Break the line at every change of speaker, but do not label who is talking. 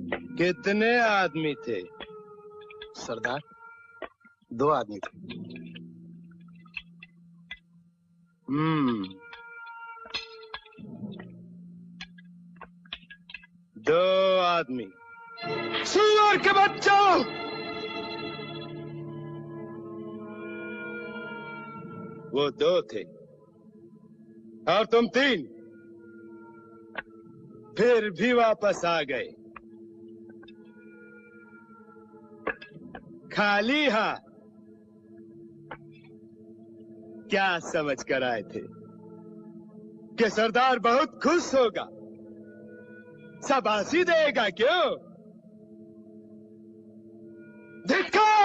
कितने आदमी थे?
सरदार, 2 आदमी थे।
2 आदमी। सुअर के बच्चों! वो 2 थे और तुम 3, फिर भी वापस आ गए खाली हाथ। क्या समझ कर आए थे कि सरदार बहुत खुश होगा, शाबाशी देगा? क्यों? धिक्कार!